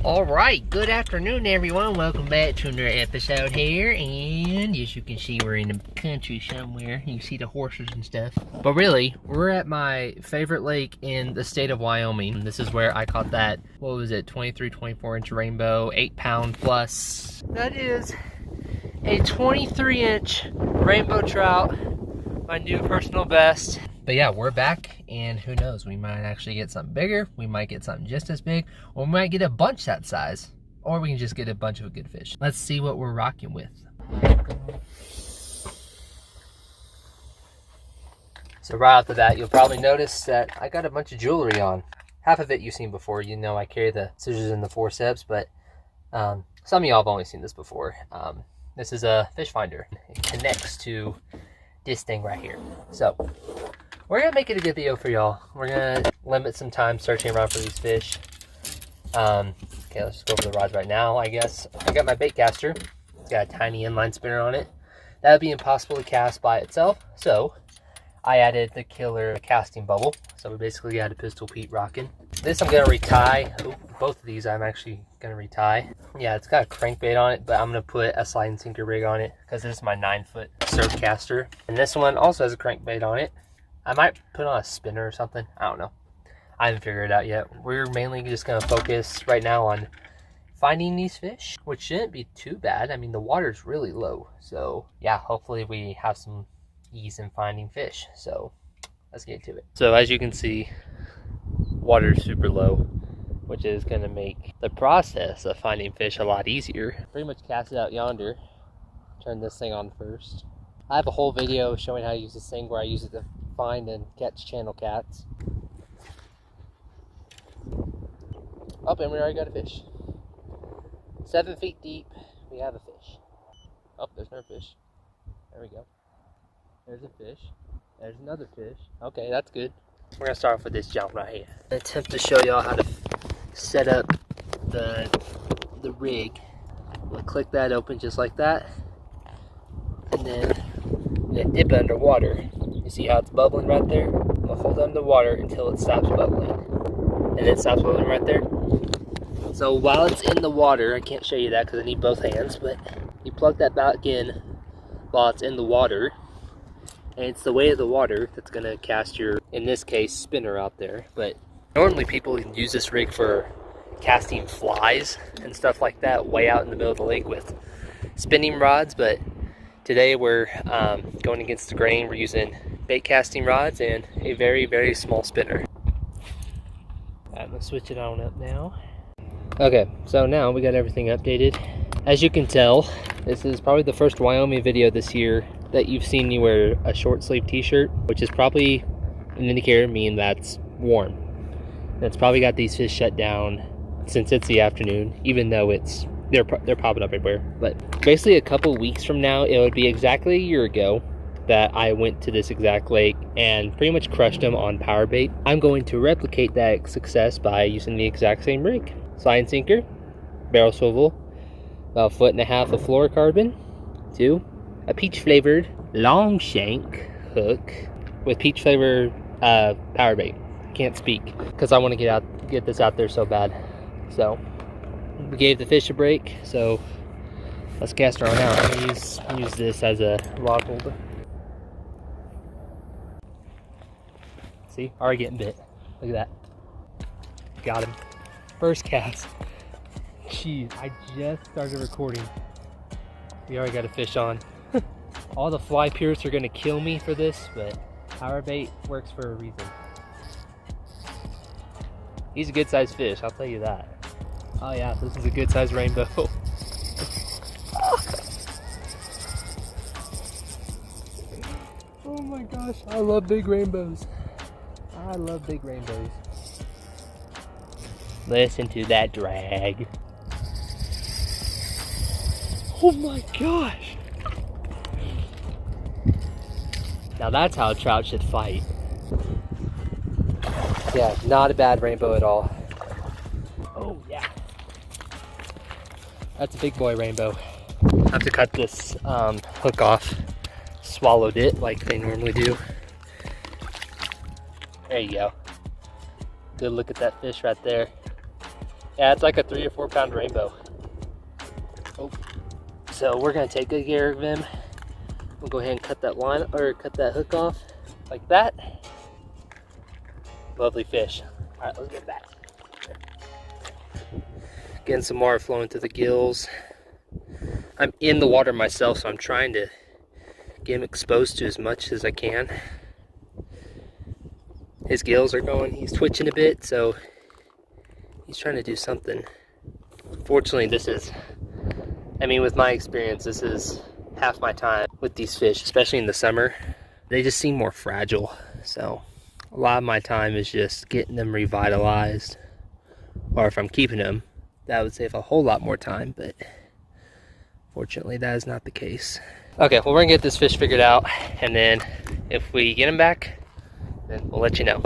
Alright, good afternoon everyone. Welcome back to another episode here. And as you can see, we're in the country somewhere. You can see the horses and stuff. But really, we're at my favorite lake in the state of Wyoming. This is where I caught that, what was it, 24 inch rainbow, 8-pound plus. That is a 23-inch rainbow trout, my new personal best. But yeah, we're back, and who knows, we might actually get something bigger, we might get something just as big, or we might get a bunch that size, or we can just get a bunch of good fish. Let's see what we're rocking with. So right off the bat, you'll probably notice that I got a bunch of jewelry on. Half of it you've seen before. You know I carry the scissors and the forceps, but some of y'all have only seen this before. This is a fish finder. It connects to this thing right here. So we're gonna make it a good video for y'all. We're gonna limit some time searching around for these fish. Okay, let's just go over the rods right now, I guess. I got my bait caster. It's got a tiny inline spinner on it. That would be impossible to cast by itself, so I added the killer casting bubble. So we basically got a Pistol Pete rocking. This I'm gonna retie. Oh, both of these I'm actually gonna retie. Yeah, it's got a crankbait on it, but I'm gonna put a slide and sinker rig on it because this is my 9-foot surf caster. And this one also has a crankbait on it. I might put on a spinner or something. I don't know. I haven't figured it out yet. We're mainly just going to focus right now on finding these fish, which shouldn't be too bad. I mean, the water's really low. So, yeah, hopefully we have some ease in finding fish. So, let's get to it. So, as you can see, water's super low, which is going to make the process of finding fish a lot easier. Pretty much cast it out yonder. Turn this thing on first. I have a whole video showing how to use this thing where I use it to find and catch channel cats. Oh, and we already got a fish. 7 feet deep, we have a fish. Oh, there's another fish. There we go. There's a fish. There's another fish. Okay, that's good. We're gonna start off with this jump right here. I'm gonna attempt to show y'all how to set up the rig. We'll click that open just like that, and then dip it underwater. You see how it's bubbling right there? We'll hold on to water until it stops bubbling. And it stops bubbling right there. So while it's in the water, I can't show you that because I need both hands, but you plug that back in while it's in the water. And it's the weight of the water that's going to cast your, in this case, spinner out there. But normally people use this rig for casting flies and stuff like that way out in the middle of the lake with spinning rods. But today we're going against the grain. We're using bait casting rods and a very, very small spinner. I'm gonna switch it on up now. Okay, so now we got everything updated. As you can tell, this is probably the first Wyoming video this year that you've seen me wear a short sleeve t-shirt, which is probably an indicator to me that's warm. It's probably got these fish shut down since it's the afternoon, even though they're popping up everywhere. But basically a couple weeks from now, it would be exactly a year ago that I went to this exact lake and pretty much crushed them on power bait. I'm going to replicate that success by using the exact same rig. Slide and sinker, barrel swivel, about 1.5 feet of fluorocarbon, to a peach flavored long shank hook with peach flavored power bait. Can't speak because I want to get this out there so bad. So we gave the fish a break, so let's cast her on out. I'm gonna use this as a rod holder. See, already getting bit. Look at that. Got him. First cast. Jeez, I just started recording. We already got a fish on. All the fly pierce are gonna kill me for this, but power bait works for a reason. He's a good sized fish, I'll tell you that. Oh yeah, this is a good sized rainbow. Oh my gosh, I love big rainbows. I love big rainbows. Listen to that drag. Oh my gosh. Now that's how a trout should fight. Yeah, not a bad rainbow at all. Oh yeah. That's a big boy rainbow. I have to cut this hook off. Swallowed it like they normally do. There you go. Good look at that fish right there. Yeah, it's like a 3 or 4 pound rainbow. Oh. So we're gonna take good care of him. We'll go ahead and cut that line, or cut that hook off like that. Lovely fish. All right, let's get back. Getting some water flowing through the gills. I'm in the water myself, so I'm trying to get him exposed to as much as I can. His gills are going, he's twitching a bit, so he's trying to do something. Fortunately, this is, I mean, with my experience, this is half my time with these fish, especially in the summer. They just seem more fragile, so a lot of my time is just getting them revitalized. Or if I'm keeping them, that would save a whole lot more time, but fortunately that is not the case. Okay, well, we're gonna get this fish figured out, and then if we get him back, then we'll let you know.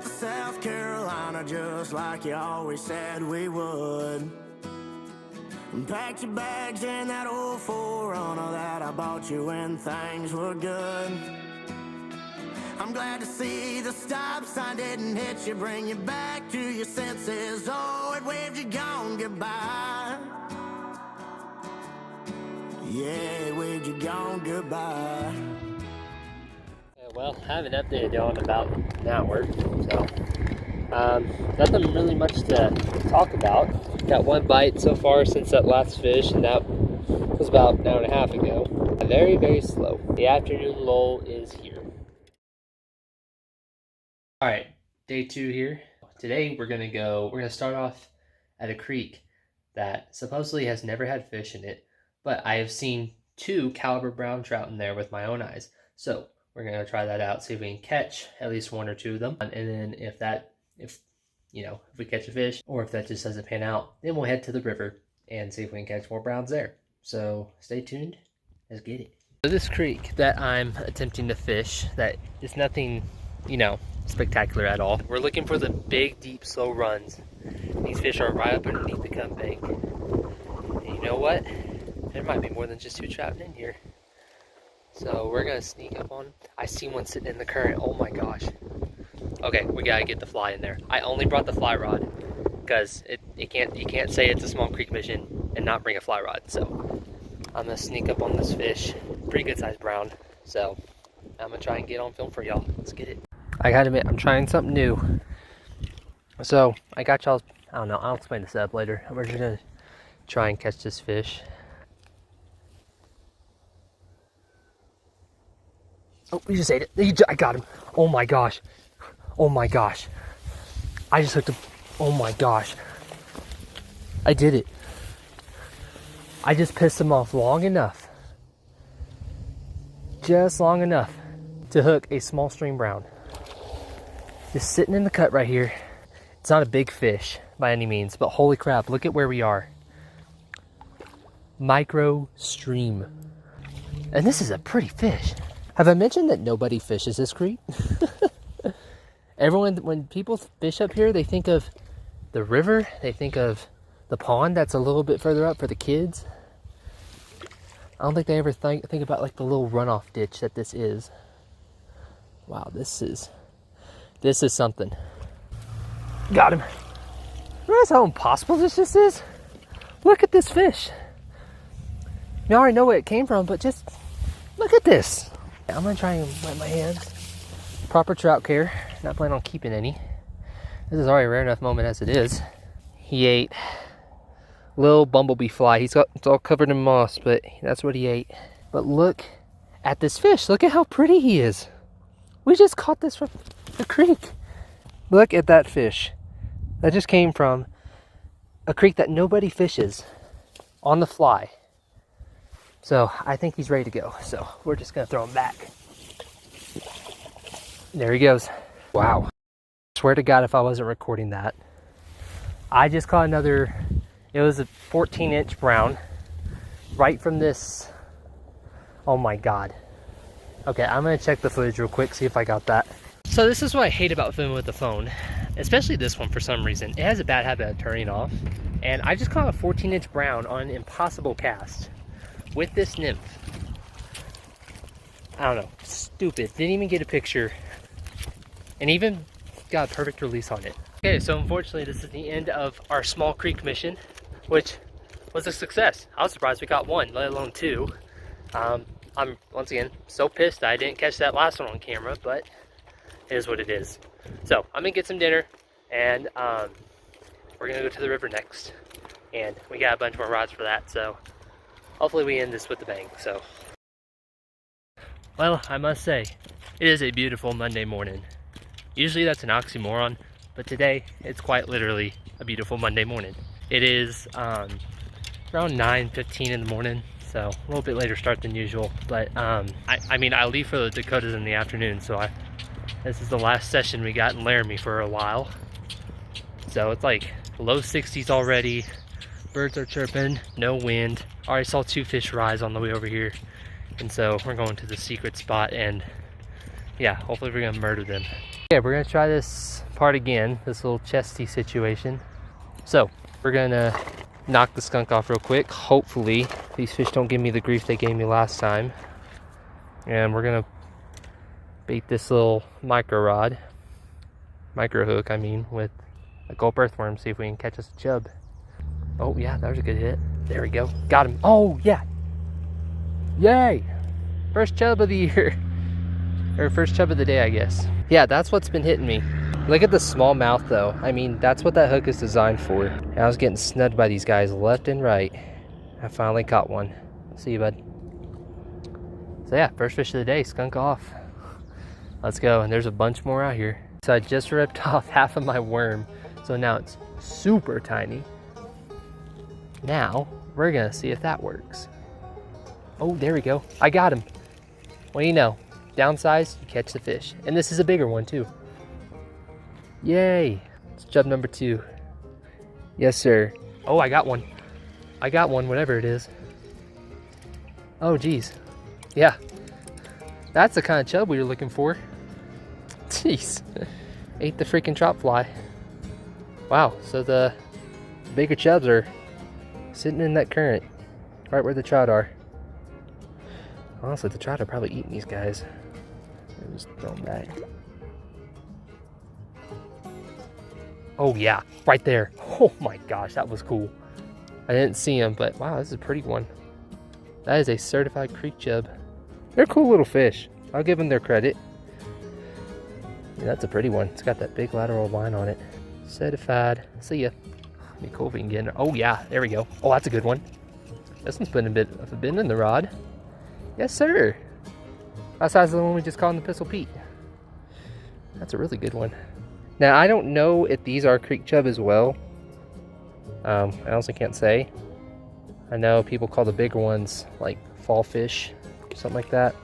South Carolina, just like you always said we would. And packed your bags in that old 4Runner that I bought you when things were good. I'm glad to see the stop sign didn't hit you, bring you back to your senses. Oh, it waved you gone goodbye. Yeah, it waved you gone goodbye. Well, I haven't updated y'all about that work, so nothing really much to talk about. Got one bite so far since that last fish, and that was about an hour and a half ago. Very, very slow. The afternoon lull is here. All right, day 2 here. Today we're gonna start off at a creek that supposedly has never had fish in it, but I have seen 2 caliber brown trout in there with my own eyes. So we're gonna try that out, see if we can catch at least 1 or 2 of them, and then if we catch a fish, or if that just doesn't pan out, then we'll head to the river and see if we can catch more browns there. So stay tuned. Let's get it. So this creek that I'm attempting to fish, that is nothing, spectacular at all. We're looking for the big, deep, slow runs. These fish are right up underneath the cut bank. And you know what? There might be more than just 2 trout in here. So we're gonna sneak up on. I see one sitting in the current. Oh my gosh. Okay, we gotta get the fly in there. I only brought the fly rod because you can't say it's a small creek mission and not bring a fly rod. So I'm gonna sneak up on this fish. Pretty good sized brown. So I'm gonna try and get on film for y'all. Let's get it. I gotta admit, I'm trying something new. So I got y'all. I don't know. I'll explain this up later. We're just gonna try and catch this fish. Oh, he just ate it. I got him. Oh my gosh. Oh my gosh. I just hooked him. Oh my gosh. I did it. I just pissed him off long enough. Just long enough to hook a small stream brown. Just sitting in the cut right here. It's not a big fish by any means, but holy crap, look at where we are. Micro stream. And this is a pretty fish. Have I mentioned that nobody fishes this creek? Everyone, when people fish up here, they think of the river, they think of the pond that's a little bit further up for the kids. I don't think they ever think about like the little runoff ditch that this is. Wow, this is something. Got him. Realize how impossible this just is? Look at this fish. I already know where it came from, but just look at this. I'm gonna try and wipe my hands. Proper trout care. Not planning on keeping any. This is already a rare enough moment as it is. He ate little bumblebee fly. It's all covered in moss, but that's what he ate. But look at this fish. Look at how pretty he is. We just caught this from the creek. Look at that fish. That just came from a creek that nobody fishes on the fly. So I think he's ready to go. So we're just gonna throw him back. There he goes. Wow. Swear to God, if I wasn't recording that. I just caught another, it was a 14-inch brown right from this. Oh my God. Okay, I'm gonna check the footage real quick, see if I got that. So this is what I hate about filming with the phone. especially this one for some reason. It has a bad habit of turning off. And I just caught a 14-inch brown on an impossible cast with this nymph. I don't know, stupid. Didn't even get a picture. And even got a perfect release on it. Okay, so unfortunately this is the end of our small creek mission, which was a success. I was surprised we got one, let alone two. I'm, once again, so pissed I didn't catch that last one on camera, but it is what it is. So, I'm gonna get some dinner, and we're gonna go to the river next. And we got a bunch more rods for that, so hopefully we end this with a bang, so. Well, I must say, it is a beautiful Monday morning. Usually that's an oxymoron, but today it's quite literally a beautiful Monday morning. It is around 9:15 in the morning, so a little bit later start than usual. But I mean, I leave for the Dakotas in the afternoon, so this is the last session we got in Laramie for a while. So it's like low 60s already. Birds are chirping, no wind. Already saw 2 fish rise on the way over here, and so we're going to the secret spot, and yeah, hopefully we're gonna murder them. Okay, we're gonna try this part again, this little chesty situation. So we're gonna knock the skunk off real quick. Hopefully these fish don't give me the grief they gave me last time. And we're gonna bait this little micro hook, I mean, with a gulp earthworm, see if we can catch us a chub. Oh yeah, that was a good hit. There we go, got him. Oh yeah, yay, first chub of the year. Or first chub of the day, I guess. Yeah, that's what's been hitting me. Look at the small mouth though. I mean, that's what that hook is designed for. And I was getting snubbed by these guys left and right. I finally caught one. See you, bud. So yeah, first fish of the day, skunk off. Let's go, and there's a bunch more out here. So I just ripped off half of my worm. So now it's super tiny. Now, we're gonna see if that works. Oh, there we go. I got him. What do you know? Downsize, you catch the fish. And this is a bigger one too. Yay! It's chub number 2. Yes, sir. Oh, I got one. I got one, whatever it is. Oh, geez. Yeah. That's the kind of chub we were looking for. Jeez. Ate the freaking trout fly. Wow, so the bigger chubs are sitting in that current, right where the trout are. Honestly, the trout are probably eating these guys. Just throw them back. Oh yeah, right there. Oh my gosh, that was cool. I didn't see him, but wow, this is a pretty one. That is a certified creek chub. They're cool little fish. I'll give them their credit. Yeah, that's a pretty one. It's got that big lateral line on it. Certified. See ya. Be cool if we can get in. Oh yeah, there we go. Oh, that's a good one. This one's been a bit of a bend in the rod. Yes, sir. That size is the one we just caught in the Pistol Pete. That's a really good one. Now, I don't know if these are creek chub as well. I honestly can't say. I know people call the bigger ones like fall fish, something like that.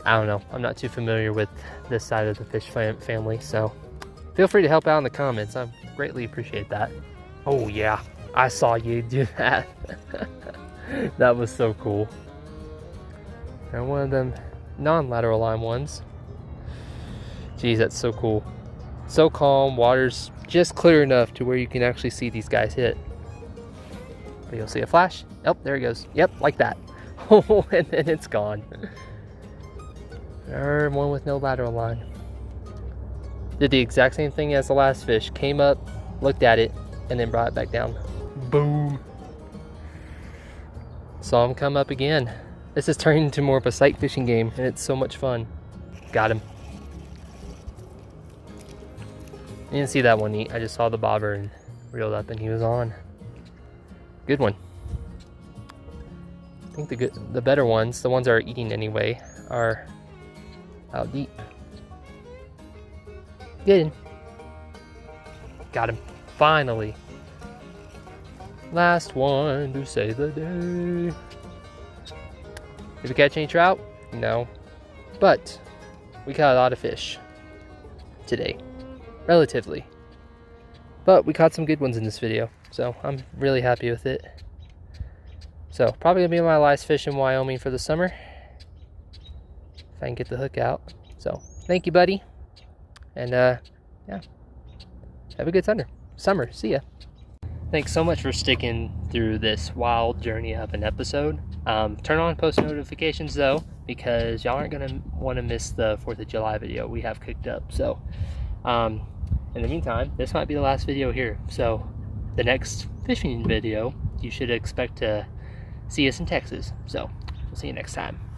I don't know. I'm not too familiar with this side of the fish family, so feel free to help out in the comments. I greatly appreciate that. Oh yeah, I saw you do that. That was so cool. And one of them non-lateral line ones. Geez, that's so cool. So calm, water's just clear enough to where you can actually see these guys hit. But you'll see a flash. Oh, there he goes. Yep, like that. Oh, and then it's gone. Or one with no lateral line. Did the exact same thing as the last fish. Came up, looked at it, and then brought it back down. Boom. Saw him come up again. This is turning into more of a sight fishing game, and it's so much fun. Got him. I didn't see that one eat. I just saw the bobber and reeled up, and he was on. Good one. I think the better ones, the ones that are eating anyway, are out deep. Get him. Got him. Finally. Last one to save the day. Did we catch any trout? No. But we caught a lot of fish today. Relatively. But we caught some good ones in this video. So I'm really happy with it. So probably gonna be my last fish in Wyoming for the summer. If I can get the hook out. So thank you, buddy. And yeah, have a good summer. See ya. Thanks so much for sticking through this wild journey of an episode. Turn on post notifications though, because y'all aren't gonna want to miss the 4th of July video we have cooked up. So in the meantime, this might be the last video here. So the next fishing video, you should expect to see us in Texas. So we'll see you next time.